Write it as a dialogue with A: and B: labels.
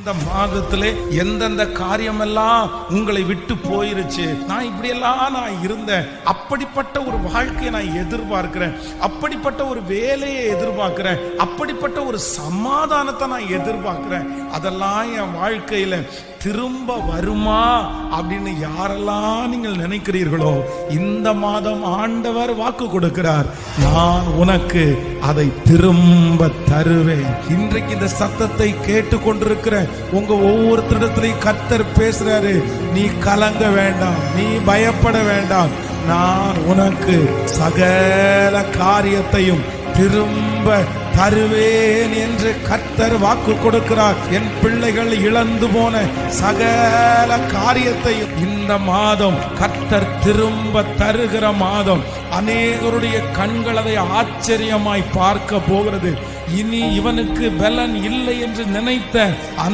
A: இந்த மாதத்திலே எந்தெந்த காரியமெல்லாம் உங்களை விட்டு போயிருச்சு, நான் இப்படியெல்லாம் நான் இருந்தேன், அப்படிப்பட்ட ஒரு வாழ்க்கையை நான் எதிர்பார்க்கிறேன், அப்படிப்பட்ட ஒரு வேலையை எதிர்பார்க்கிறேன், அப்படிப்பட்ட ஒரு சமாதானத்தை நான் எதிர்பார்க்கிறேன், அதெல்லாம் என் வாழ்க்கையில திரும்ப வருமா அப்படின்னு யாரெல்லாம் நீங்கள் நினைக்கிறீர்களோ, இந்த மாதம் ஆண்டவர் வாக்கு கொடுக்கிறார், நான் உனக்கு அதை திரும்ப தருவேன். இன்றைக்கு இந்த சத்தத்தை கேட்டுக்கொண்டிருக்கிற உங்க ஒவ்வொருத்தரிடத்திலையும் கர்த்தர் பேசுறாரு. நீ கலங்க வேண்டாம், நீ பயப்பட வேண்டாம், நான் உனக்கு சகல காரியத்தையும் திரும்ப தருவேன் என்று கர்த்தர் வாக்கு கொடுக்கிறார். என் பிள்ளைகள் இழந்து போன சகல காரியத்தையும் இந்த மாதம் கர்த்தர் திரும்ப தருகிற மாதம். அநேகருடைய கண்கள் அதை ஆச்சரியமாய் பார்க்க போகிறது. இனி இவனுக்கு பலன் இல்லை என்று நினைத்த